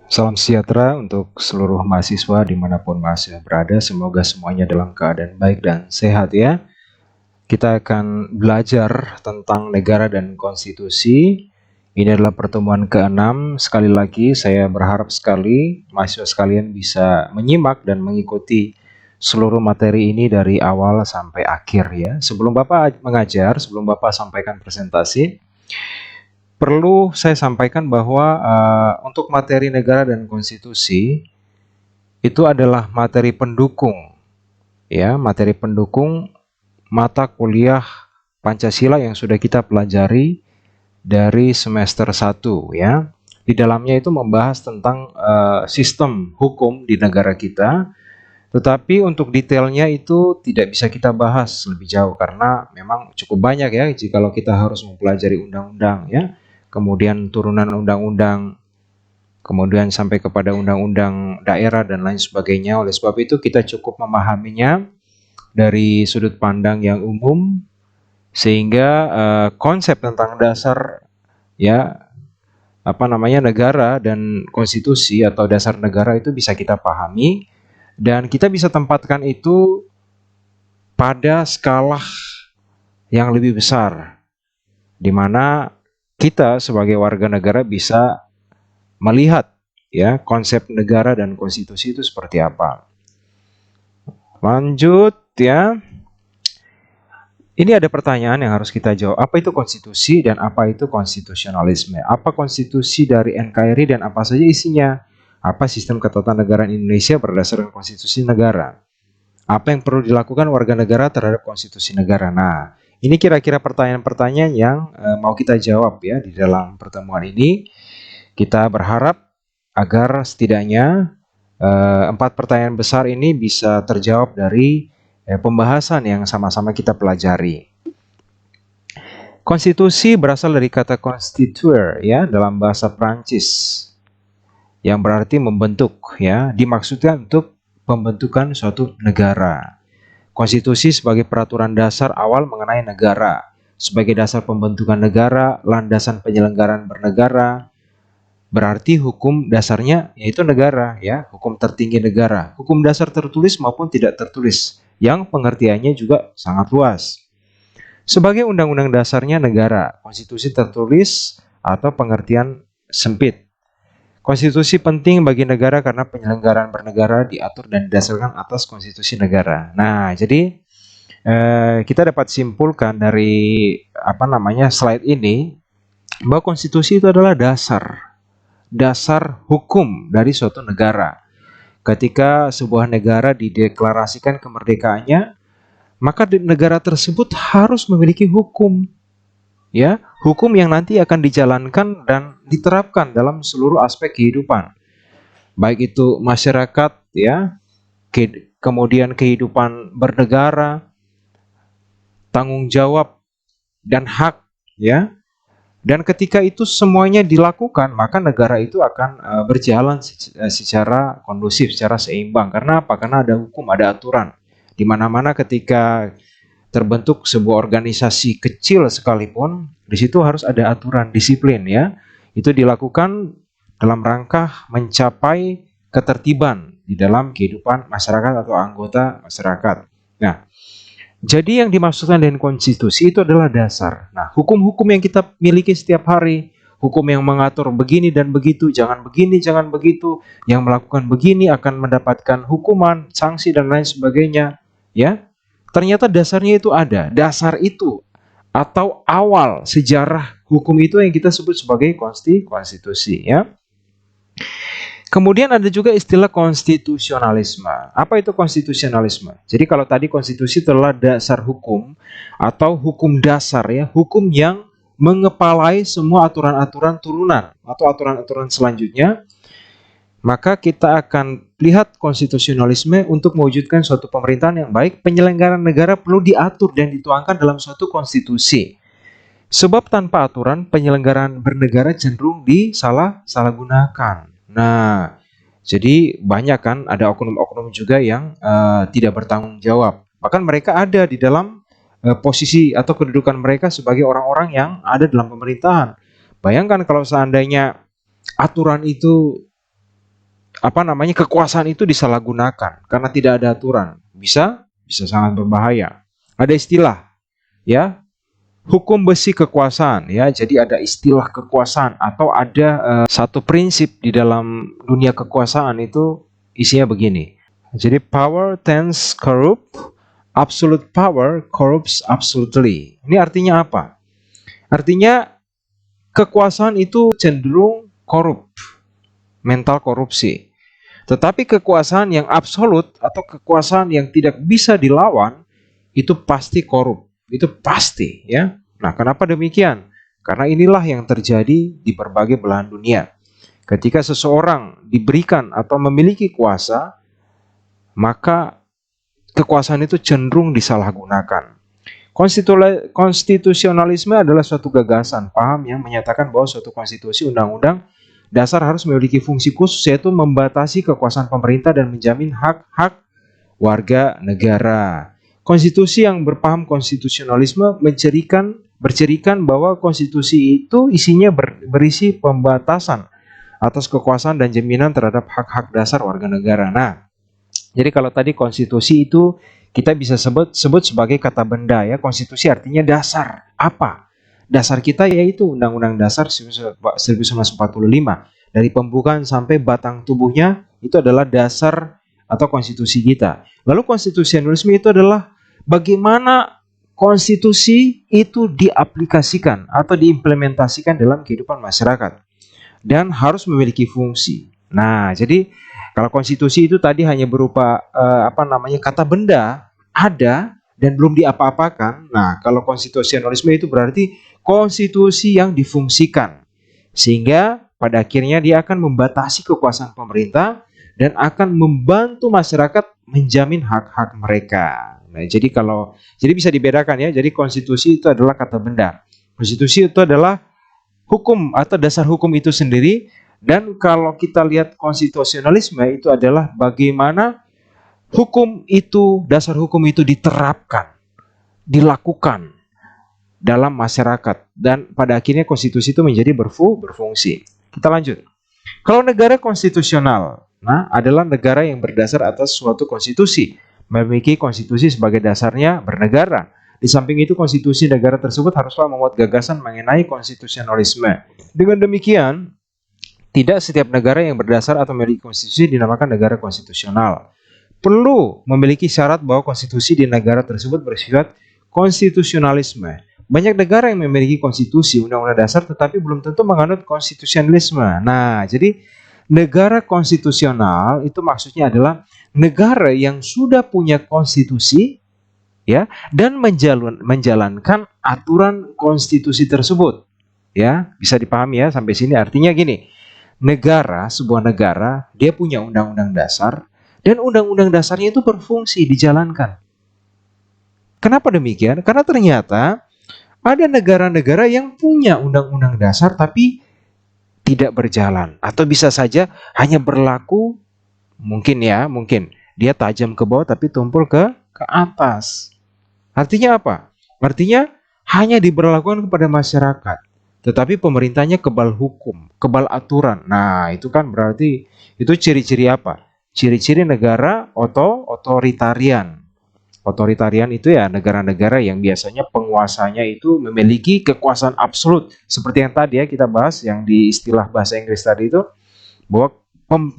Salam sejahtera untuk seluruh mahasiswa dimanapun mahasiswa berada. Semoga semuanya dalam keadaan baik dan sehat ya. Kita akan belajar tentang negara dan konstitusi. Ini adalah pertemuan ke-6. Sekali lagi saya berharap sekali mahasiswa sekalian bisa menyimak dan mengikuti seluruh materi ini dari awal sampai akhir ya. Sebelum Bapak mengajar, sebelum Bapak sampaikan presentasi, perlu saya sampaikan bahwa untuk materi negara dan konstitusi itu adalah materi pendukung ya, materi pendukung mata kuliah Pancasila yang sudah kita pelajari dari semester 1 ya. Di dalamnya itu membahas tentang sistem hukum di negara kita, tetapi untuk detailnya itu tidak bisa kita bahas lebih jauh karena memang cukup banyak ya jikalau kita harus mempelajari undang-undang ya, kemudian turunan undang-undang, kemudian sampai kepada undang-undang daerah dan lain sebagainya. Oleh sebab itu kita cukup memahaminya dari sudut pandang yang umum sehingga konsep tentang dasar ya negara dan konstitusi atau dasar negara itu bisa kita pahami dan kita bisa tempatkan itu pada skala yang lebih besar di mana kita sebagai warga negara bisa melihat ya konsep negara dan konstitusi itu seperti apa. Lanjut ya. Ini ada pertanyaan yang harus kita jawab. Apa itu konstitusi dan apa itu konstitusionalisme? Apa konstitusi dari NKRI dan apa saja isinya? Apa sistem ketatanegaraan Indonesia berdasarkan konstitusi negara? Apa yang perlu dilakukan warga negara terhadap konstitusi negara? Nah, ini kira-kira pertanyaan-pertanyaan yang mau kita jawab ya di dalam pertemuan ini. Kita berharap agar setidaknya 4 pertanyaan besar ini bisa terjawab dari pembahasan yang sama-sama kita pelajari. Konstitusi berasal dari kata constituer ya dalam bahasa Prancis yang berarti membentuk ya, dimaksudkan untuk pembentukan suatu negara. Konstitusi sebagai peraturan dasar awal mengenai negara, sebagai dasar pembentukan negara, landasan penyelenggaraan bernegara. Berarti hukum dasarnya yaitu negara ya, hukum tertinggi negara, hukum dasar tertulis maupun tidak tertulis yang pengertiannya juga sangat luas. Sebagai undang-undang dasarnya negara, konstitusi tertulis atau pengertian sempit. Konstitusi penting bagi negara karena penyelenggaraan bernegara diatur dan didasarkan atas konstitusi negara. Nah, jadi kita dapat simpulkan dari slide ini bahwa konstitusi itu adalah dasar hukum dari suatu negara. Ketika sebuah negara dideklarasikan kemerdekaannya, maka negara tersebut harus memiliki hukum, ya, hukum yang nanti akan dijalankan dan diterapkan dalam seluruh aspek kehidupan, baik itu masyarakat, ya, kemudian kehidupan bernegara, tanggung jawab dan hak, ya. Dan ketika itu semuanya dilakukan, maka negara itu akan berjalan secara kondusif, secara seimbang. Karena apa? Karena ada hukum, ada aturan. Di mana-mana ketika terbentuk sebuah organisasi kecil sekalipun, di situ harus ada aturan, disiplin ya. Itu dilakukan dalam rangka mencapai ketertiban di dalam kehidupan masyarakat atau anggota masyarakat. Nah, jadi yang dimaksudkan dengan konstitusi itu adalah dasar. Nah, hukum-hukum yang kita miliki setiap hari, hukum yang mengatur begini dan begitu, jangan begini, jangan begitu, yang melakukan begini akan mendapatkan hukuman, sanksi dan lain sebagainya, ya. Ternyata dasarnya itu ada. Dasar itu atau awal sejarah hukum itu yang kita sebut sebagai konstitusi, ya. Kemudian ada juga istilah konstitusionalisme. Apa itu konstitusionalisme? Jadi kalau tadi konstitusi adalah dasar hukum atau hukum dasar ya, hukum yang mengepalai semua aturan-aturan turunan atau aturan-aturan selanjutnya, maka kita akan lihat konstitusionalisme untuk mewujudkan suatu pemerintahan yang baik, penyelenggaraan negara perlu diatur dan dituangkan dalam suatu konstitusi. Sebab tanpa aturan, penyelenggaraan bernegara cenderung disalahgunakan. Nah, jadi banyak kan ada oknum-oknum juga yang tidak bertanggung jawab. Bahkan mereka ada di dalam posisi atau kedudukan mereka sebagai orang-orang yang ada dalam pemerintahan. Bayangkan kalau seandainya aturan itu kekuasaan itu disalahgunakan karena tidak ada aturan. Bisa sangat berbahaya. Ada istilah, ya, hukum besi kekuasaan, ya. Jadi ada istilah kekuasaan atau ada satu prinsip di dalam dunia kekuasaan itu isinya begini. Jadi power tends corrupt, absolute power corrupts absolutely. Ini artinya apa? Artinya kekuasaan itu cenderung korup, mental korupsi. Tetapi kekuasaan yang absolut atau kekuasaan yang tidak bisa dilawan itu pasti korup. Itu pasti, ya. Nah, kenapa demikian? Karena inilah yang terjadi di berbagai belahan dunia. Ketika seseorang diberikan atau memiliki kuasa, maka kekuasaan itu cenderung disalahgunakan. Konstitusionalisme adalah suatu gagasan, paham yang menyatakan bahwa suatu konstitusi undang-undang dasar harus memiliki fungsi khusus, yaitu membatasi kekuasaan pemerintah dan menjamin hak-hak warga negara. Konstitusi yang berpaham konstitusionalisme bercirikan bahwa konstitusi itu isinya berisi pembatasan atas kekuasaan dan jaminan terhadap hak-hak dasar warga negara. Nah, jadi kalau tadi konstitusi itu kita bisa sebut sebagai kata benda, ya. Konstitusi artinya dasar. Apa? Dasar kita yaitu Undang-Undang Dasar 1945. Dari pembukaan sampai batang tubuhnya itu adalah dasar atau konstitusi kita. Lalu konstitusionalisme itu adalah bagaimana konstitusi itu diaplikasikan atau diimplementasikan dalam kehidupan masyarakat dan harus memiliki fungsi. Nah, jadi kalau konstitusi itu tadi hanya berupa kata benda, ada dan belum diapa-apakan. Nah, kalau konstitusionalisme itu berarti konstitusi yang difungsikan, sehingga pada akhirnya dia akan membatasi kekuasaan pemerintah dan akan membantu masyarakat menjamin hak-hak mereka. Nah, jadi bisa dibedakan, ya. Jadi konstitusi itu adalah kata benda. Konstitusi itu adalah hukum atau dasar hukum itu sendiri, dan kalau kita lihat konstitusionalisme itu adalah bagaimana hukum itu, dasar hukum itu diterapkan, dilakukan dalam masyarakat, dan pada akhirnya konstitusi itu menjadi berfungsi. Kita lanjut. Kalau negara konstitusional, nah, adalah negara yang berdasar atas suatu konstitusi, memiliki konstitusi sebagai dasarnya bernegara. Di samping itu, konstitusi negara tersebut haruslah memuat gagasan mengenai konstitusionalisme. Dengan demikian, tidak setiap negara yang berdasar atau memiliki konstitusi dinamakan negara konstitusional. Perlu memiliki syarat bahwa konstitusi di negara tersebut bersifat konstitusionalisme. Banyak negara yang memiliki konstitusi, undang-undang dasar, tetapi belum tentu menganut konstitusionalisme. Nah, jadi negara konstitusional itu maksudnya adalah negara yang sudah punya konstitusi, ya, dan menjalankan aturan konstitusi tersebut. Ya, bisa dipahami, ya, sampai sini. Artinya gini, sebuah negara, dia punya undang-undang dasar, dan undang-undang dasarnya itu berfungsi, dijalankan. Kenapa demikian? Karena ternyata ada negara-negara yang punya undang-undang dasar tapi tidak berjalan, atau bisa saja hanya berlaku, mungkin dia tajam ke bawah tapi tumpul ke atas. Artinya apa? Artinya hanya diberlakukan kepada masyarakat, tetapi pemerintahnya kebal hukum, kebal aturan. Nah, itu kan berarti itu ciri-ciri apa? Ciri-ciri negara otoritarian. Otoritarian itu, ya, negara-negara yang biasanya penguasanya itu memiliki kekuasaan absolut. Seperti yang tadi, ya, kita bahas yang di istilah bahasa Inggris tadi itu, bahwa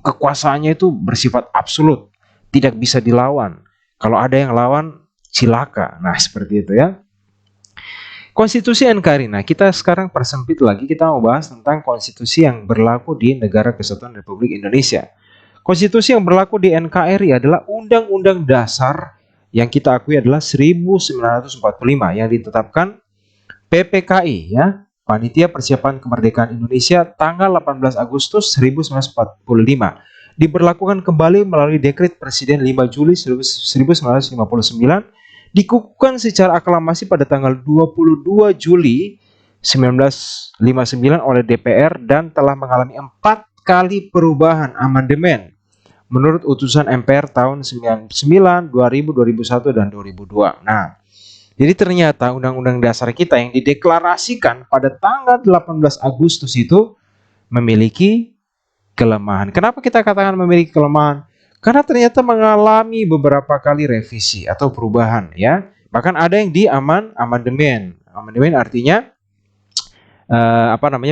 kekuasaannya itu bersifat absolut, tidak bisa dilawan. Kalau ada yang lawan, cilaka. Nah, seperti itu, ya. Konstitusi NKRI. Nah, kita sekarang persempit lagi, kita mau bahas tentang konstitusi yang berlaku di Negara Kesatuan Republik Indonesia. Konstitusi yang berlaku di NKRI adalah Undang-Undang Dasar yang kita akui adalah 1945 yang ditetapkan PPKI, ya, Panitia Persiapan Kemerdekaan Indonesia, tanggal 18 Agustus 1945. Diberlakukan kembali melalui Dekret Presiden 5 Juli 1959, dikukuhkan secara aklamasi pada tanggal 22 Juli 1959 oleh DPR dan telah mengalami 4 kali perubahan amandemen menurut utusan MPR tahun 99, 2000, 2001, dan 2002. Nah, jadi ternyata Undang-Undang Dasar kita yang dideklarasikan pada tanggal 18 Agustus itu memiliki kelemahan. Kenapa kita katakan memiliki kelemahan? Karena ternyata mengalami beberapa kali revisi atau perubahan ya. Bahkan ada yang di amandemen. Amandemen artinya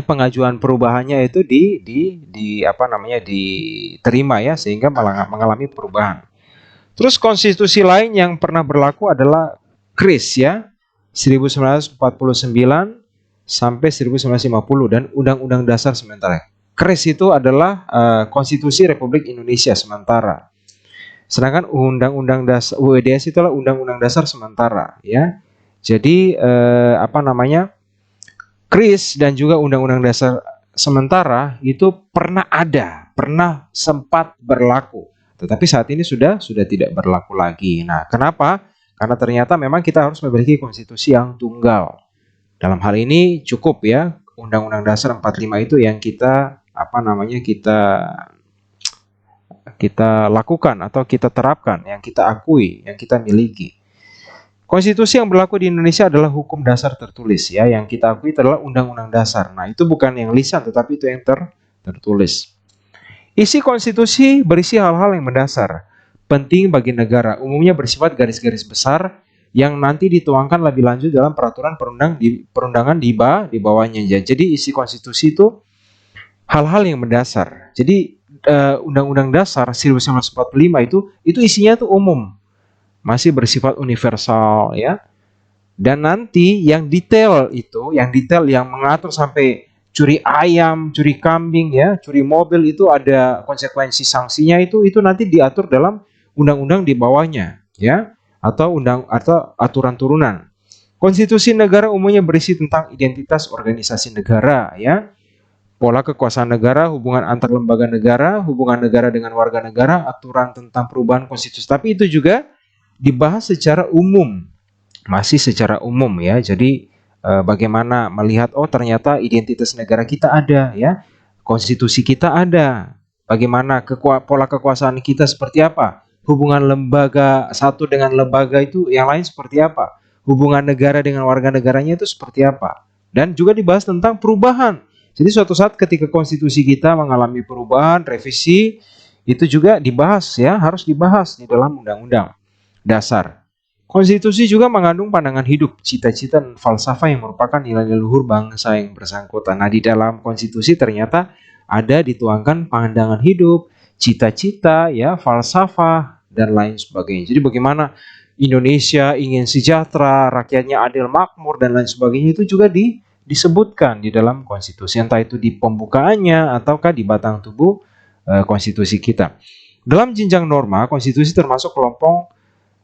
pengajuan perubahannya itu diterima ya, sehingga mengalami perubahan. Terus konstitusi lain yang pernah berlaku adalah KRIS ya, 1949 sampai 1950 dan Undang-Undang Dasar sementara. KRIS itu adalah Konstitusi Republik Indonesia sementara. Sedangkan Undang-Undang Dasar UEDS itulah Undang-Undang Dasar sementara ya. Jadi KRIS dan juga Undang-Undang Dasar sementara itu pernah sempat berlaku, tetapi saat ini sudah tidak berlaku lagi. Nah, kenapa? Karena ternyata memang kita harus memiliki konstitusi yang tunggal. Dalam hal ini cukup ya Undang-Undang Dasar 45 itu yang kita lakukan atau kita terapkan, yang kita akui, yang kita miliki. Konstitusi yang berlaku di Indonesia adalah hukum dasar tertulis ya, yang kita akui adalah Undang-Undang Dasar. Nah, itu bukan yang lisan tetapi itu yang tertulis. Isi konstitusi berisi hal-hal yang mendasar, penting bagi negara, umumnya bersifat garis-garis besar yang nanti dituangkan lebih lanjut dalam peraturan perundangan di bawahnya. Jadi isi konstitusi itu hal-hal yang mendasar. Jadi Undang-Undang Dasar 1945 itu isinya tuh umum, masih bersifat universal ya. Dan nanti yang detail yang mengatur sampai curi ayam, curi kambing ya, curi mobil itu ada konsekuensi sanksinya, itu nanti diatur dalam undang-undang di bawahnya ya, atau aturan turunan. Konstitusi negara umumnya berisi tentang identitas organisasi negara ya, pola kekuasaan negara, hubungan antar lembaga negara, hubungan negara dengan warga negara, aturan tentang perubahan konstitusi. Tapi itu juga dibahas secara umum, masih secara umum ya. Jadi bagaimana melihat ternyata identitas negara kita ada ya, konstitusi kita ada, bagaimana pola kekuasaan kita seperti apa, hubungan lembaga satu dengan lembaga itu yang lain seperti apa, hubungan negara dengan warga negaranya itu seperti apa, dan juga dibahas tentang perubahan. Jadi suatu saat ketika konstitusi kita mengalami perubahan, revisi, itu juga dibahas ya, harus dibahas di dalam undang-undang dasar. Konstitusi juga mengandung pandangan hidup, cita-cita dan falsafah yang merupakan nilai leluhur bangsa yang bersangkutan. Nah, di dalam konstitusi ternyata ada dituangkan pandangan hidup, cita-cita, ya, falsafah dan lain sebagainya. Jadi bagaimana Indonesia ingin sejahtera, rakyatnya adil makmur dan lain sebagainya, itu juga disebutkan di dalam konstitusi, entah itu di pembukaannya ataukah di batang tubuh konstitusi kita. Dalam jenjang norma, konstitusi termasuk kelompok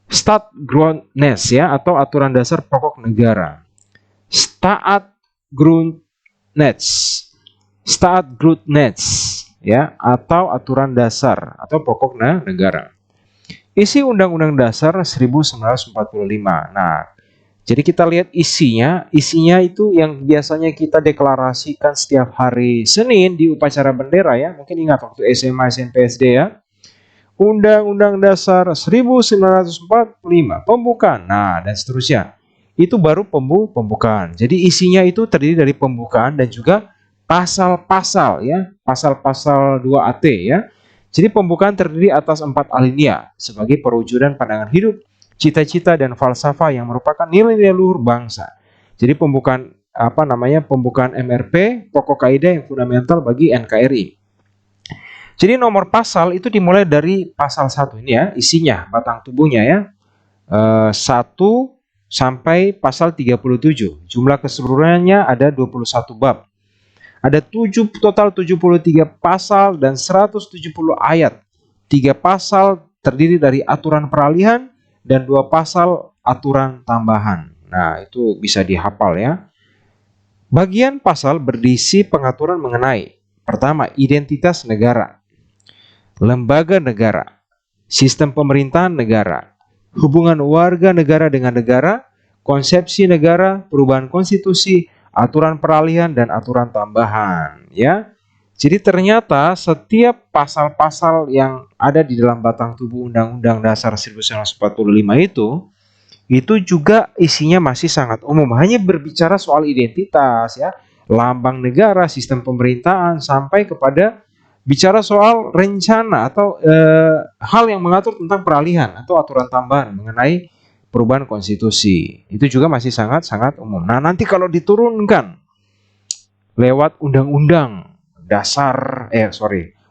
Staatsgrondwet ya, atau aturan dasar pokok negara. Staatsgrondwet ya, atau aturan dasar atau pokok negara. Isi Undang-Undang Dasar 1945. Nah, jadi kita lihat isinya itu yang biasanya kita deklarasikan setiap hari Senin di upacara bendera ya. Mungkin ingat waktu SMA, SMP, SD ya. Undang-Undang Dasar 1945, pembukaan, nah dan seterusnya. Itu baru pembukaan. Jadi isinya itu terdiri dari pembukaan dan juga pasal-pasal ya, pasal-pasal 2AT ya. Jadi pembukaan terdiri atas 4 alinea sebagai perwujudan pandangan hidup, cita-cita dan falsafah yang merupakan nilai-nilai luhur bangsa. Jadi pembukaan pembukaan MRP, pokok kaidah yang fundamental bagi NKRI. Jadi nomor pasal itu dimulai dari pasal 1 ini ya, isinya, batang tubuhnya ya. 1 sampai pasal 37. Jumlah keseluruhannya ada 21 bab. Ada total 73 pasal dan 170 ayat. 3 pasal terdiri dari aturan peralihan dan 2 pasal aturan tambahan. Nah, itu bisa dihafal ya. Bagian pasal berisi pengaturan mengenai: pertama, identitas negara, lembaga negara, sistem pemerintahan negara, hubungan warga negara dengan negara, konsepsi negara, perubahan konstitusi, aturan peralihan dan aturan tambahan ya. Jadi ternyata setiap pasal-pasal yang ada di dalam batang tubuh Undang-Undang Dasar 1945 itu juga isinya masih sangat umum, hanya berbicara soal identitas ya, lambang negara, sistem pemerintahan, sampai kepada bicara soal rencana atau hal yang mengatur tentang peralihan atau aturan tambahan mengenai perubahan konstitusi. Itu juga masih sangat-sangat umum. Nah, nanti kalau diturunkan lewat undang-undang dasar,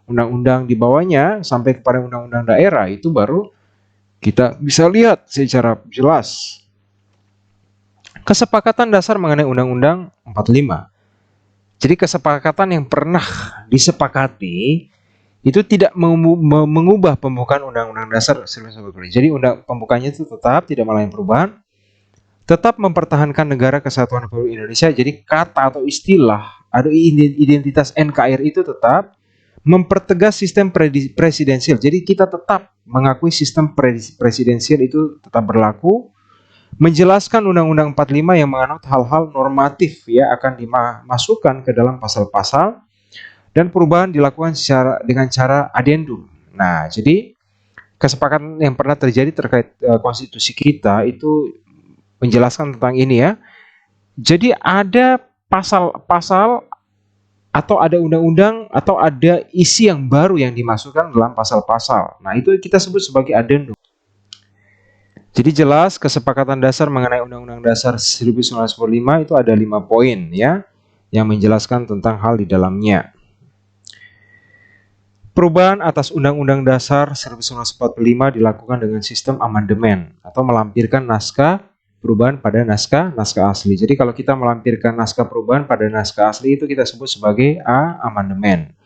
undang-undang di bawahnya sampai kepada undang-undang daerah, itu baru kita bisa lihat secara jelas kesepakatan dasar mengenai Undang-Undang 45. Jadi kesepakatan yang pernah disepakati itu tidak mengubah pembukaan Undang-Undang Dasar 1945. Jadi pembukaannya itu tetap tidak mengalami perubahan, tetap mempertahankan Negara Kesatuan Republik Indonesia. Jadi kata atau istilah atau identitas NKRI itu tetap, mempertegas sistem presidensial. Jadi kita tetap mengakui sistem presidensial itu tetap berlaku, menjelaskan Undang-Undang 45 yang menganut hal-hal normatif ya akan dimasukkan ke dalam pasal-pasal, dan perubahan dilakukan dengan cara adendum. Nah, jadi kesepakatan yang pernah terjadi terkait konstitusi kita itu menjelaskan tentang ini ya. Jadi ada pasal-pasal atau ada undang-undang atau ada isi yang baru yang dimasukkan dalam pasal-pasal. Nah, itu kita sebut sebagai adendum. Jadi jelas kesepakatan dasar mengenai Undang-Undang Dasar 1945 itu ada 5 poin ya yang menjelaskan tentang hal di dalamnya. Perubahan atas Undang-Undang Dasar 1945 dilakukan dengan sistem amandemen atau melampirkan naskah perubahan pada naskah asli. Jadi kalau kita melampirkan naskah perubahan pada naskah asli itu kita sebut sebagai amandemen.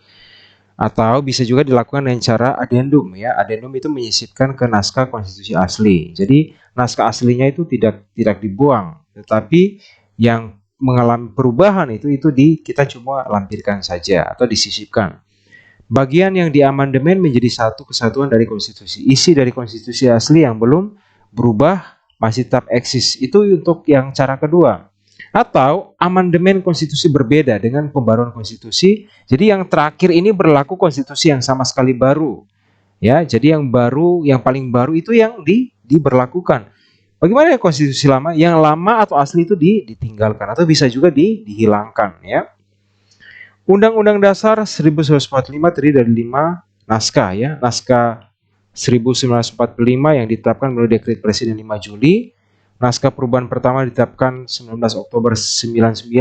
Atau bisa juga dilakukan dengan cara adendum ya. Adendum itu menyisipkan ke naskah konstitusi asli. Jadi naskah aslinya itu tidak dibuang, tetapi yang mengalami perubahan itu kita cuma lampirkan saja atau disisipkan. Bagian yang diamandemen menjadi satu kesatuan dari konstitusi. Isi dari konstitusi asli yang belum berubah masih tetap eksis. Itu untuk yang cara kedua. Atau amandemen konstitusi berbeda dengan pembaruan konstitusi. Jadi yang terakhir ini berlaku konstitusi yang sama sekali baru. Ya, jadi yang baru, yang paling baru itu yang diberlakukan. Bagaimana ya konstitusi lama? Yang lama atau asli itu ditinggalkan atau bisa juga dihilangkan ya. Undang-Undang Dasar 1945 terdiri dari 5 naskah ya. Naskah 1945 yang ditetapkan melalui Dekret Presiden 5 Juli. Naskah perubahan pertama ditetapkan 19 Oktober 99.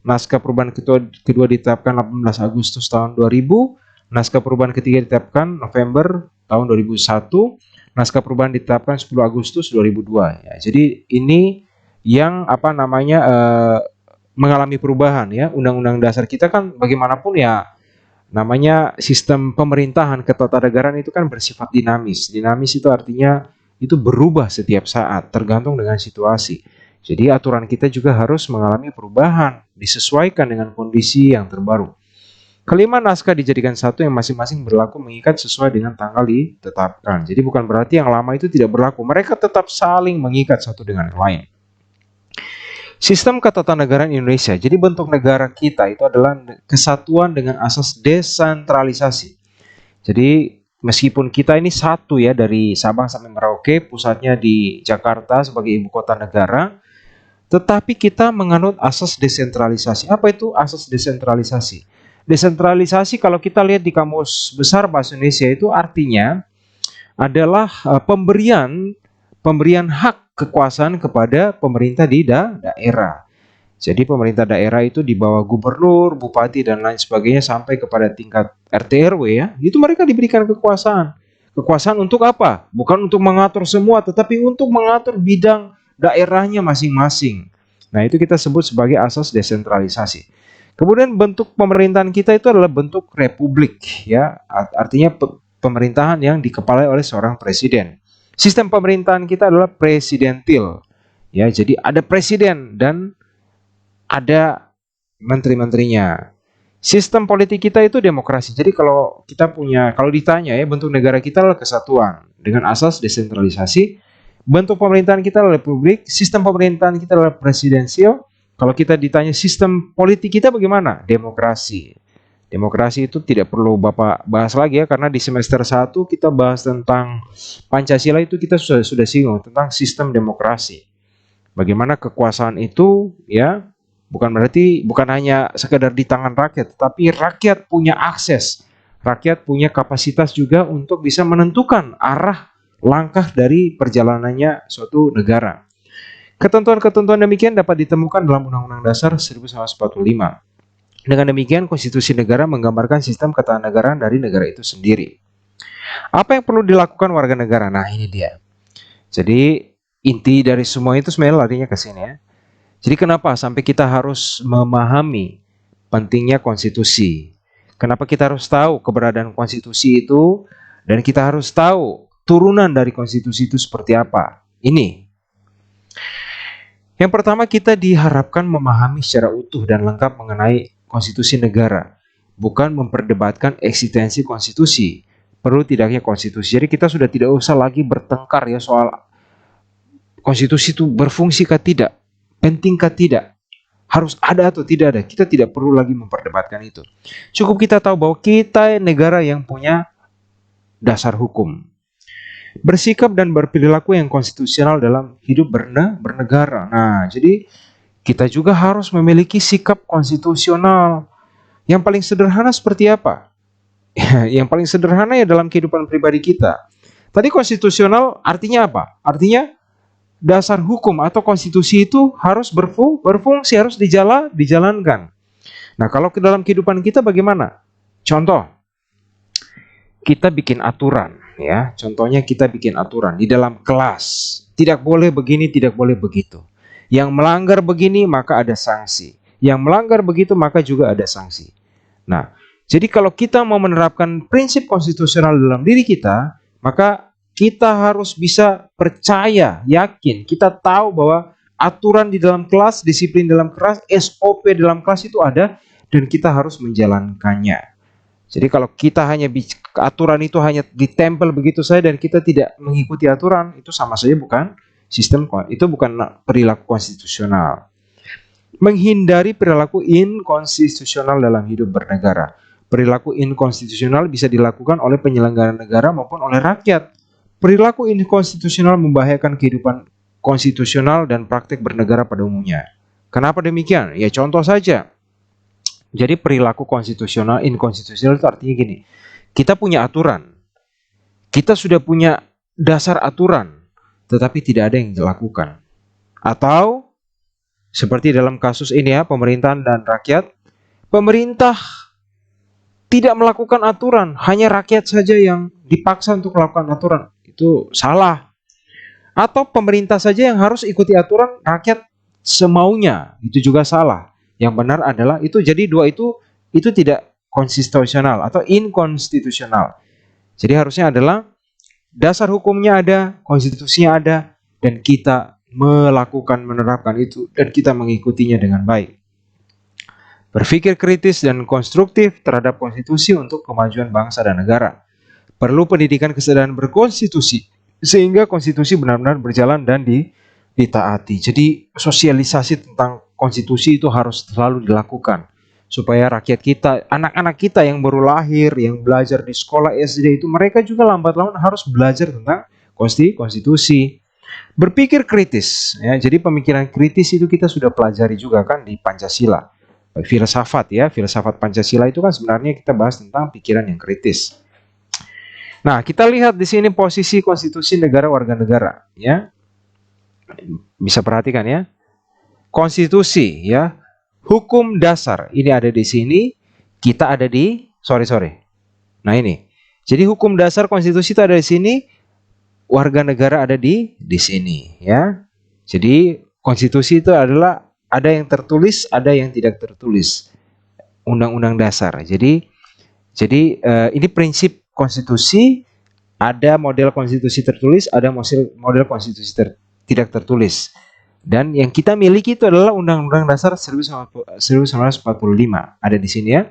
Naskah perubahan kedua ditetapkan 18 Agustus tahun 2000. Naskah perubahan ketiga ditetapkan November tahun 2001. Naskah perubahan ditetapkan 10 Agustus 2002 ya. Jadi ini yang mengalami perubahan ya. Undang-undang dasar kita kan bagaimanapun ya namanya sistem pemerintahan ketatanegaraan itu kan bersifat dinamis. Dinamis itu artinya itu berubah setiap saat tergantung dengan situasi. Jadi aturan kita juga harus mengalami perubahan disesuaikan dengan kondisi yang terbaru. Kelima naskah dijadikan satu yang masing-masing berlaku mengikat sesuai dengan tanggal ditetapkan. Jadi bukan berarti yang lama itu tidak berlaku. Mereka tetap saling mengikat satu dengan yang lain. Sistem ketatanegaraan Indonesia. Jadi bentuk negara kita itu adalah kesatuan dengan asas desentralisasi. Jadi meskipun kita ini satu ya dari Sabang sampai Merauke, pusatnya di Jakarta sebagai ibu kota negara, tetapi kita menganut asas desentralisasi. Apa itu asas desentralisasi? Desentralisasi kalau kita lihat di Kamus Besar Bahasa Indonesia itu artinya adalah pemberian hak kekuasaan kepada pemerintah di daerah. Jadi pemerintah daerah itu di bawah gubernur, bupati dan lain sebagainya sampai kepada tingkat RT RW ya. Itu mereka diberikan kekuasaan. Kekuasaan untuk apa? Bukan untuk mengatur semua, tetapi untuk mengatur bidang daerahnya masing-masing. Nah, itu kita sebut sebagai asas desentralisasi. Kemudian bentuk pemerintahan kita itu adalah bentuk republik ya. Artinya pemerintahan yang dikepalai oleh seorang presiden. Sistem pemerintahan kita adalah presidentil. Ya, jadi ada presiden dan ada menteri-menterinya. Sistem politik kita itu demokrasi. Jadi kalau ditanya ya bentuk negara kita adalah kesatuan dengan asas desentralisasi. Bentuk pemerintahan kita adalah republik, sistem pemerintahan kita adalah presidensial. Kalau kita ditanya sistem politik kita bagaimana? Demokrasi. Demokrasi itu tidak perlu Bapak bahas lagi ya, karena di semester 1 kita bahas tentang Pancasila itu kita sudah singgung tentang sistem demokrasi. Bagaimana kekuasaan itu bukan hanya sekedar di tangan rakyat, tetapi rakyat punya akses rakyat punya kapasitas juga untuk bisa menentukan arah langkah dari perjalanannya suatu negara. Ketentuan-ketentuan demikian dapat ditemukan dalam Undang-Undang Dasar 1945. Dengan demikian, konstitusi negara menggambarkan sistem ketatanegaraan dari negara itu sendiri. Apa yang perlu dilakukan warga negara? Nah, ini dia. Jadi, inti dari semua itu sebenarnya larinya ke sini ya. Jadi kenapa sampai kita harus memahami pentingnya konstitusi? Kenapa kita harus tahu keberadaan konstitusi itu, dan kita harus tahu turunan dari konstitusi itu seperti apa? Ini. Yang pertama, kita diharapkan memahami secara utuh dan lengkap mengenai konstitusi negara, bukan memperdebatkan eksistensi konstitusi, perlu tidaknya konstitusi. Jadi kita sudah tidak usah lagi bertengkar ya soal konstitusi itu berfungsi kah tidak, pentingkah tidak, harus ada atau tidak ada. Kita tidak perlu lagi memperdebatkan itu. Cukup kita tahu bahwa kita negara yang punya dasar hukum, bersikap dan berperilaku yang konstitusional dalam hidup bernegara. Nah, jadi kita juga harus memiliki sikap konstitusional. Yang paling sederhana seperti apa? Yang paling sederhana ya dalam kehidupan pribadi kita. Tadi konstitusional artinya apa? Artinya dasar hukum atau konstitusi itu harus berfungsi, harus dijalankan. Nah, kalau ke dalam kehidupan kita bagaimana? Contoh, kita bikin aturan ya. Contohnya kita bikin aturan di dalam kelas. Tidak boleh begini, tidak boleh begitu. Yang melanggar begini maka ada sanksi. Yang melanggar begitu maka juga ada sanksi. Nah, jadi kalau kita mau menerapkan prinsip konstitusional dalam diri kita, maka kita harus bisa percaya, yakin, kita tahu bahwa aturan di dalam kelas, disiplin dalam kelas, SOP dalam kelas itu ada, dan kita harus menjalankannya. Jadi kalau kita hanya aturan itu hanya ditempel begitu saja dan kita tidak mengikuti aturan, itu sama saja bukan sistem, itu bukan perilaku konstitusional. Menghindari perilaku inkonstitusional dalam hidup bernegara. Perilaku inkonstitusional bisa dilakukan oleh penyelenggara negara maupun oleh rakyat. Perilaku inkonstitusional membahayakan kehidupan konstitusional dan praktik bernegara pada umumnya. Kenapa demikian? Ya contoh saja. Jadi perilaku konstitusional, inkonstitusional itu artinya gini. Kita punya aturan. Kita sudah punya dasar aturan, tetapi tidak ada yang dilakukan. Atau seperti dalam kasus ini ya, pemerintahan dan rakyat. Pemerintah tidak melakukan aturan, hanya rakyat saja yang dipaksa untuk melakukan aturan. Itu salah. Atau pemerintah saja yang harus ikuti aturan, rakyat semaunya, itu juga salah. Yang benar adalah itu, jadi dua itu tidak konstitusional atau inkonstitusional. Jadi harusnya adalah dasar hukumnya ada, konstitusinya ada, dan kita melakukan, menerapkan itu, dan kita mengikutinya dengan baik. Berpikir kritis dan konstruktif terhadap konstitusi untuk kemajuan bangsa dan negara. Perlu pendidikan kesadaran berkonstitusi sehingga konstitusi benar-benar berjalan dan ditaati. Jadi sosialisasi tentang konstitusi itu harus selalu dilakukan supaya rakyat kita, anak-anak kita yang baru lahir, yang belajar di sekolah SD itu, mereka juga lambat laun harus belajar tentang konstitusi. Berpikir kritis ya. Jadi pemikiran kritis itu kita sudah pelajari juga kan di Pancasila. Filsafat ya, filsafat Pancasila itu kan sebenarnya kita bahas tentang pikiran yang kritis. Nah, kita lihat di sini posisi konstitusi negara warga negara, ya. Bisa perhatikan ya. Konstitusi, ya. Hukum dasar ini ada di sini, kita ada di Nah, ini. Jadi hukum dasar konstitusi itu ada di sini, warga negara ada di sini, ya. Jadi konstitusi itu adalah ada yang tertulis, ada yang tidak tertulis. Undang-undang dasar. Jadi ini prinsip konstitusi, ada model konstitusi tertulis, ada model konstitusi tidak tertulis. Dan yang kita miliki itu adalah Undang-Undang Dasar 1945. Ada di sini ya.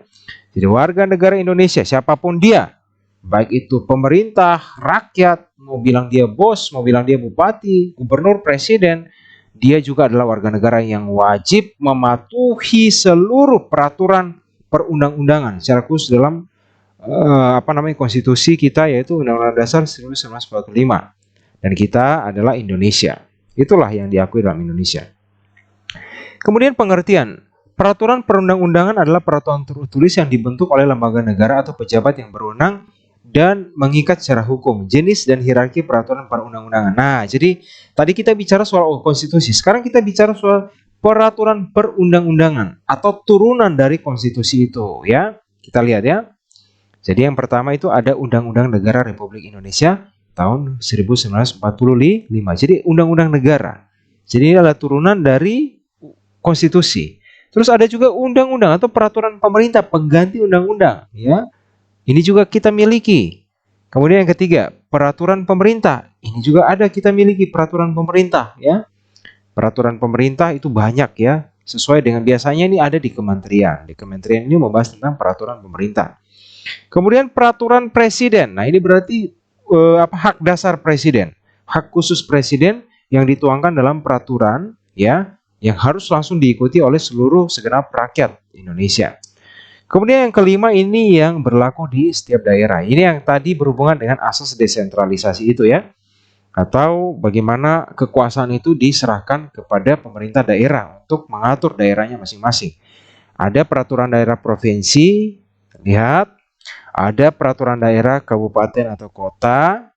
Jadi warga negara Indonesia, siapapun dia, baik itu pemerintah, rakyat, mau bilang dia bos, mau bilang dia bupati, gubernur, presiden, dia juga adalah warga negara yang wajib mematuhi seluruh peraturan perundang-undangan secara khusus dalam konstitusi kita, yaitu Undang-Undang Dasar 1945, dan kita adalah Indonesia. Itulah yang diakui dalam Indonesia. Kemudian pengertian Peraturan perundang-undangan adalah peraturan tertulis yang dibentuk oleh lembaga negara atau pejabat yang berwenang dan mengikat secara hukum, jenis dan hierarki peraturan perundang-undangan. Nah, jadi tadi kita bicara soal konstitusi, sekarang kita bicara soal peraturan perundang-undangan atau turunan dari konstitusi itu, ya. Kita lihat ya. Jadi yang pertama itu ada Undang-Undang Negara Republik Indonesia tahun 1945. Jadi Undang-Undang Negara. Jadi ini adalah turunan dari konstitusi. Terus ada juga undang-undang atau peraturan pemerintah pengganti undang-undang, ya. Ini juga kita miliki. Kemudian yang ketiga, peraturan pemerintah. Ini juga ada kita miliki peraturan pemerintah, ya. Peraturan pemerintah itu banyak ya, sesuai dengan biasanya ini ada di kementerian. Di kementerian ini membahas tentang peraturan pemerintah. Kemudian peraturan presiden. Nah, ini berarti hak dasar presiden, hak khusus presiden yang dituangkan dalam peraturan ya, yang harus langsung diikuti oleh seluruh segenap rakyat Indonesia. Kemudian yang kelima ini yang berlaku di setiap daerah. Ini yang tadi berhubungan dengan asas desentralisasi itu ya. Atau bagaimana kekuasaan itu diserahkan kepada pemerintah daerah untuk mengatur daerahnya masing-masing. Ada peraturan daerah provinsi, lihat, ada peraturan daerah kabupaten atau kota,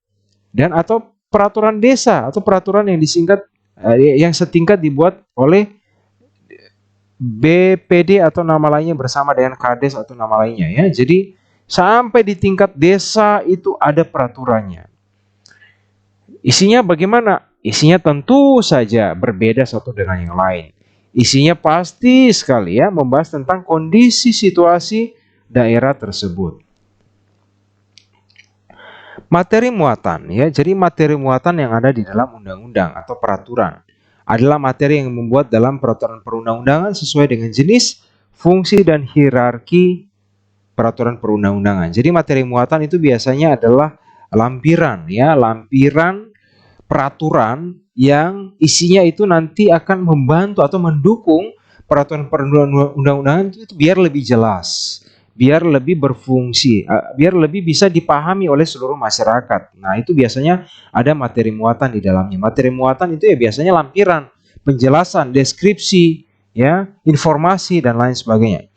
dan atau peraturan desa atau peraturan yang disingkat yang setingkat dibuat oleh BPD atau nama lainnya bersama dengan Kades atau nama lainnya ya. Jadi sampai di tingkat desa itu ada peraturannya. Isinya bagaimana? Isinya tentu saja berbeda satu dengan yang lain. Isinya pasti sekali ya membahas tentang kondisi situasi daerah tersebut. Materi muatan ya. Jadi materi muatan yang ada di dalam undang-undang atau peraturan adalah materi yang membuat dalam peraturan perundang-undangan sesuai dengan jenis, fungsi dan hierarki peraturan perundang-undangan. Jadi materi muatan itu biasanya adalah lampiran ya, lampiran peraturan yang isinya itu nanti akan membantu atau mendukung peraturan perundang-undangan itu biar lebih jelas, biar lebih berfungsi, biar lebih bisa dipahami oleh seluruh masyarakat. Nah, itu biasanya ada materi muatan di dalamnya. Materi muatan itu ya biasanya lampiran, penjelasan, deskripsi, ya, informasi dan lain sebagainya.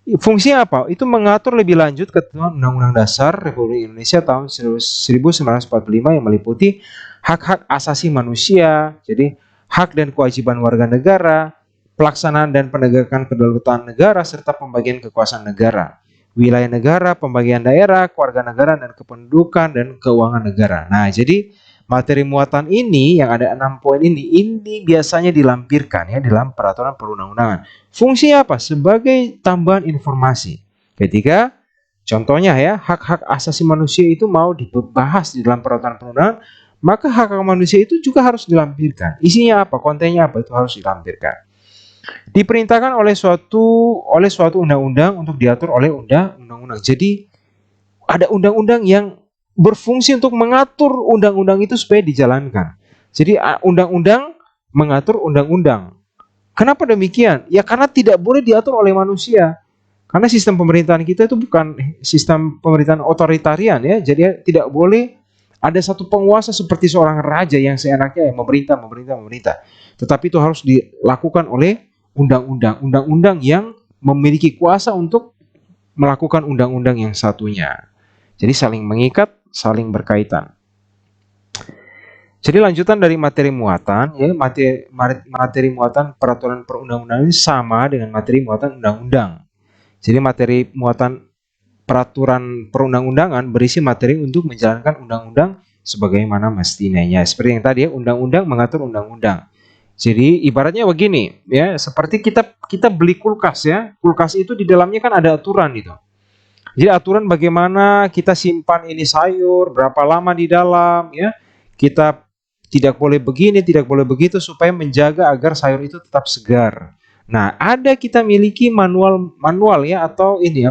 Fungsinya apa? Itu mengatur lebih lanjut ketentuan Undang-Undang Dasar Republik Indonesia tahun 1945 yang meliputi hak-hak asasi manusia, jadi hak dan kewajiban warga negara, pelaksanaan dan penegakan kedaulatan negara, serta pembagian kekuasaan negara, wilayah negara, pembagian daerah, keluarga negara, dan kependudukan dan keuangan negara. Nah, jadi materi muatan ini yang ada 6 poin ini biasanya dilampirkan ya dalam peraturan perundang-undangan. Fungsinya apa? Sebagai tambahan informasi. Ketika contohnya ya, hak-hak asasi manusia itu mau dibahas di dalam peraturan perundangan, maka hak manusia itu juga harus dilampirkan. Isinya apa? Kontennya apa? Itu harus dilampirkan. Diperintahkan oleh suatu undang-undang untuk diatur oleh undang-undang. Jadi ada undang-undang yang berfungsi untuk mengatur undang-undang itu supaya dijalankan. Jadi undang-undang mengatur undang-undang. Kenapa demikian? Ya karena tidak boleh diatur oleh manusia. Karena sistem pemerintahan kita itu bukan sistem pemerintahan otoritarian ya. Jadi tidak boleh ada satu penguasa seperti seorang raja yang seenaknya memerintah. Tetapi itu harus dilakukan oleh undang-undang yang memiliki kuasa untuk melakukan undang-undang yang satunya. Jadi saling mengikat, saling berkaitan. Jadi lanjutan dari materi muatan, ya materi muatan peraturan perundang-undangan ini sama dengan materi muatan undang-undang. Jadi materi muatan peraturan perundang-undangan berisi materi untuk menjalankan undang-undang sebagaimana mestinya. Seperti yang tadi ya, undang-undang mengatur undang-undang. Jadi ibaratnya begini ya, seperti kita beli kulkas ya. Kulkas itu di dalamnya kan ada aturan gitu. Jadi aturan bagaimana kita simpan ini sayur, berapa lama di dalam ya. Kita tidak boleh begini, tidak boleh begitu supaya menjaga agar sayur itu tetap segar. Nah, kita miliki manual ya, atau ini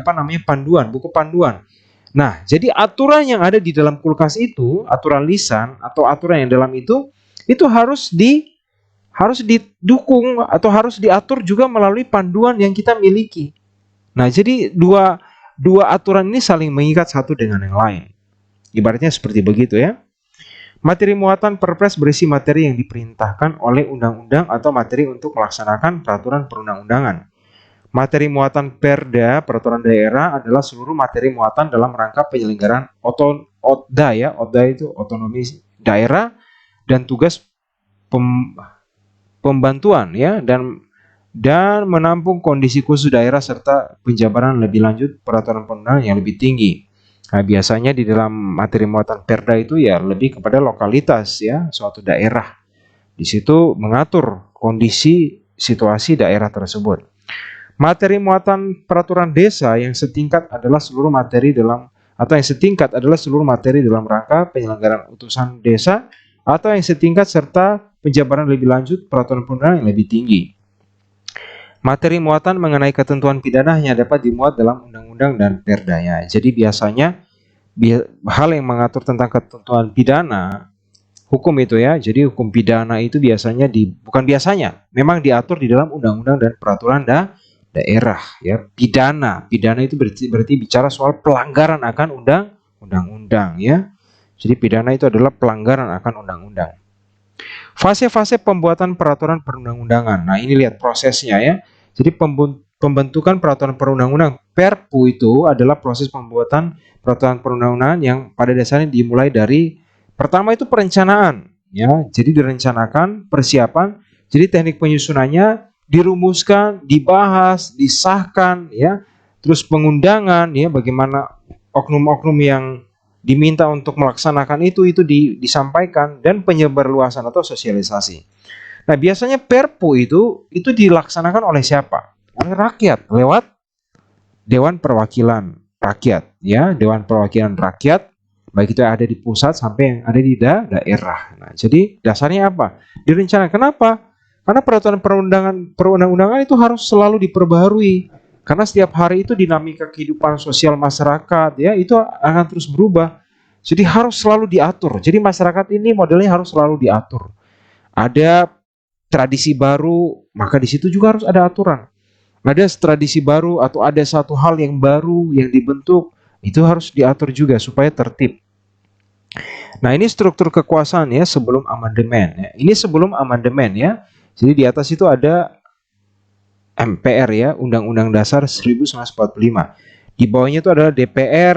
panduan, buku panduan. Nah, jadi aturan yang ada di dalam kulkas itu, aturan lisan atau aturan yang dalam itu harus didukung atau harus diatur juga melalui panduan yang kita miliki. Nah, jadi dua aturan ini saling mengikat satu dengan yang lain. Ibaratnya seperti begitu ya. Materi muatan Perpres berisi materi yang diperintahkan oleh undang-undang atau materi untuk melaksanakan peraturan perundang-undangan. Materi muatan Perda peraturan daerah adalah seluruh materi muatan dalam rangka penyelenggaraan OTDA ya, OTDA itu otonomi daerah dan tugas pembantuan ya, dan menampung kondisi khusus daerah serta penjabaran lebih lanjut peraturan perundangan yang lebih tinggi. Nah, biasanya di dalam materi muatan Perda itu ya lebih kepada lokalitas ya, suatu daerah. Di situ mengatur kondisi situasi daerah tersebut. Materi muatan peraturan desa yang setingkat adalah seluruh materi dalam rangka penyelenggaraan utusan desa atau yang setingkat serta penjabaran lebih lanjut peraturan perundangan yang lebih tinggi. Materi muatan mengenai ketentuan pidana hanya dapat dimuat dalam undang-undang dan perdanya. Jadi biasanya hal yang mengatur tentang ketentuan pidana hukum itu ya. Jadi hukum pidana itu memang diatur di dalam undang-undang dan peraturan daerah ya. Pidana itu berarti bicara soal pelanggaran akan undang-undang ya. Jadi pidana itu adalah pelanggaran akan undang-undang. Fase-fase pembuatan peraturan perundang-undangan. Nah, ini lihat prosesnya ya. Jadi pembentukan peraturan perundang-undang Perpu itu adalah proses pembuatan peraturan perundang-undangan yang pada dasarnya dimulai dari pertama itu perencanaan ya. Jadi direncanakan, persiapan, jadi teknik penyusunannya dirumuskan, dibahas, disahkan ya. Terus pengundangan ya, bagaimana oknum-oknum yang diminta untuk melaksanakan itu disampaikan, dan penyebarluasan atau sosialisasi. Nah, biasanya Perpu itu dilaksanakan oleh siapa? Oleh rakyat lewat Dewan Perwakilan Rakyat ya, Dewan Perwakilan Rakyat, baik itu yang ada di pusat sampai yang ada di daerah. Nah, jadi dasarnya apa? Direncanakan. Kenapa? Karena peraturan perundang-undangan itu harus selalu diperbaharui. Karena setiap hari itu dinamika kehidupan sosial masyarakat ya, itu akan terus berubah. Jadi harus selalu diatur. Jadi masyarakat ini modelnya harus selalu diatur. Ada tradisi baru, maka di situ juga harus ada aturan. Ada tradisi baru atau ada satu hal yang baru yang dibentuk, itu harus diatur juga supaya tertib. Nah, ini struktur kekuasaan ya sebelum amandemen ya. Ini sebelum amandemen ya. Jadi di atas itu ada MPR ya, Undang-Undang Dasar 1945. Di bawahnya itu adalah DPR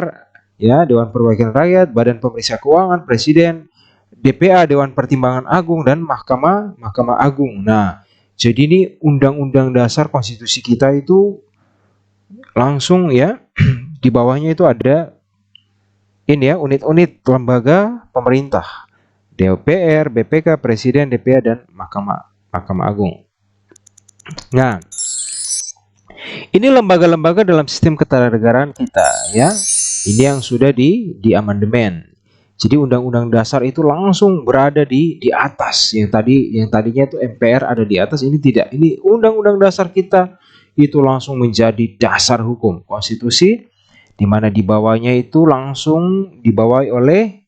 ya, Dewan Perwakilan Rakyat, Badan Pemeriksa Keuangan, Presiden, DPA, Dewan Pertimbangan Agung, dan Mahkamah Agung. Nah, jadi ini Undang-Undang Dasar Konstitusi kita itu langsung ya, di bawahnya itu ada ini ya, unit-unit lembaga pemerintah. DPR, BPK, Presiden, DPA, dan Mahkamah Agung. Nah, ini lembaga-lembaga dalam sistem ketatanegaraan kita ya. Ini yang sudah di amandemen. Jadi undang-undang dasar itu langsung berada di atas. Yang tadinya itu MPR ada di atas, ini tidak. Ini undang-undang dasar kita itu langsung menjadi dasar hukum konstitusi, di mana di bawahnya itu langsung dibawahi oleh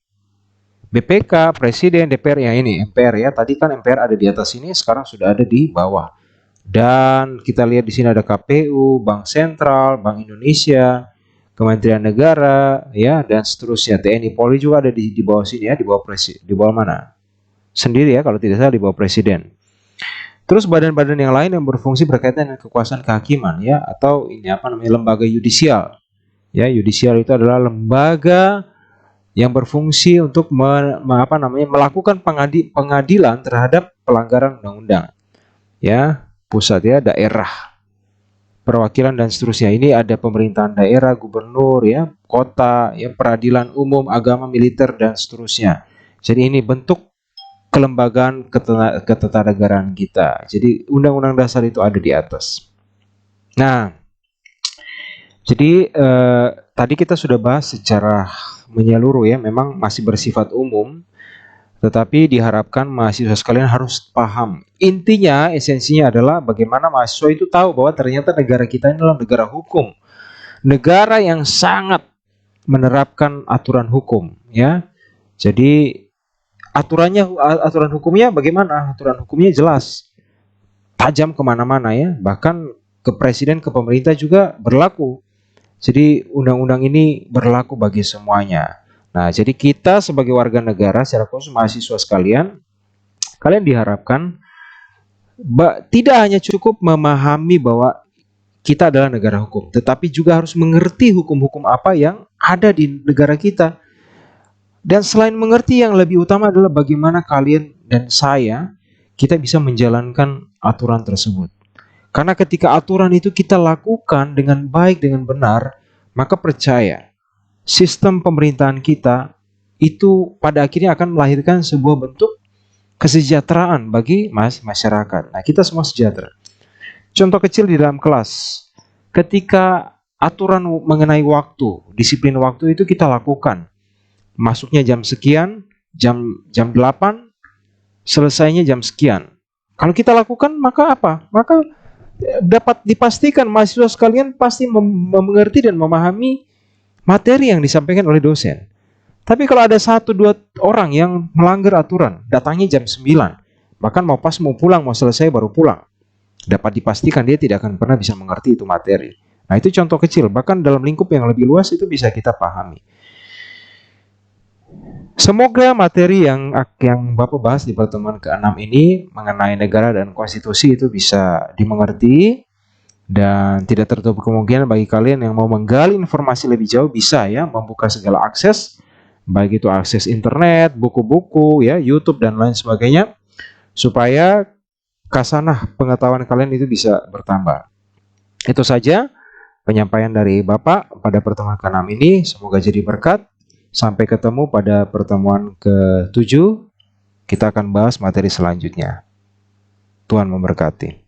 BPK, Presiden, DPR. Yang ini MPR ya. Tadi kan MPR ada di atas ini, sekarang sudah ada di bawah. Dan kita lihat di sini ada KPU, Bank Sentral, Bank Indonesia, Kementerian Negara, ya, dan seterusnya. TNI Polri juga ada di bawah sini ya, di bawah mana? Sendiri ya, kalau tidak salah di bawah Presiden. Terus badan-badan yang lain yang berfungsi berkaitan dengan kekuasaan kehakiman ya, atau ini apa namanya, lembaga yudisial. Ya, yudisial itu adalah lembaga yang berfungsi untuk melakukan pengadilan terhadap pelanggaran undang-undang. Ya, pusat ya, daerah, perwakilan, dan seterusnya. Ini ada pemerintahan daerah, gubernur ya, kota ya, peradilan umum, agama, militer, dan seterusnya. Jadi ini bentuk kelembagaan ketatanegaraan kita. Jadi undang-undang dasar itu ada di atas. Nah, jadi tadi kita sudah bahas secara menyeluruh ya, memang masih bersifat umum. Tetapi diharapkan mahasiswa sekalian harus paham. Intinya, esensinya adalah bagaimana mahasiswa itu tahu bahwa ternyata negara kita ini adalah negara hukum. Negara yang sangat menerapkan aturan hukum. Ya, jadi aturan hukumnya bagaimana? Aturan hukumnya jelas, tajam kemana-mana ya. Bahkan ke presiden, ke pemerintah juga berlaku. Jadi undang-undang ini berlaku bagi semuanya. Nah, jadi kita sebagai warga negara, secara khusus mahasiswa sekalian, kalian diharapkan tidak hanya cukup memahami bahwa kita adalah negara hukum, tetapi juga harus mengerti hukum-hukum apa yang ada di negara kita. Dan selain mengerti, yang lebih utama adalah bagaimana kalian dan saya kita bisa menjalankan aturan tersebut. Karena ketika aturan itu kita lakukan dengan baik, dengan benar, maka percaya, sistem pemerintahan kita itu pada akhirnya akan melahirkan sebuah bentuk kesejahteraan bagi masyarakat. Nah, kita semua sejahtera. Contoh kecil di dalam kelas, ketika aturan mengenai waktu, disiplin waktu itu kita lakukan. Masuknya jam sekian, jam 8, selesainya jam sekian. Kalau kita lakukan, maka apa? Maka dapat dipastikan mahasiswa sekalian pasti mengerti dan memahami materi yang disampaikan oleh dosen. Tapi kalau ada 1-2 orang yang melanggar aturan, datangnya jam 9, bahkan mau pulang, mau selesai baru pulang, dapat dipastikan dia tidak akan pernah bisa mengerti itu materi. Nah, itu contoh kecil, bahkan dalam lingkup yang lebih luas itu bisa kita pahami. Semoga materi yang Bapak bahas di pertemuan ke-6 ini mengenai negara dan konstitusi itu bisa dimengerti, dan tidak tertutup kemungkinan bagi kalian yang mau menggali informasi lebih jauh bisa ya membuka segala akses, baik itu akses internet, buku-buku, ya, YouTube dan lain sebagainya, supaya kasanah pengetahuan kalian itu bisa bertambah. Itu saja penyampaian dari Bapak pada pertemuan ke-6 ini. Semoga jadi berkat. Sampai ketemu pada pertemuan ke-7. Kita akan bahas materi selanjutnya. Tuhan memberkati.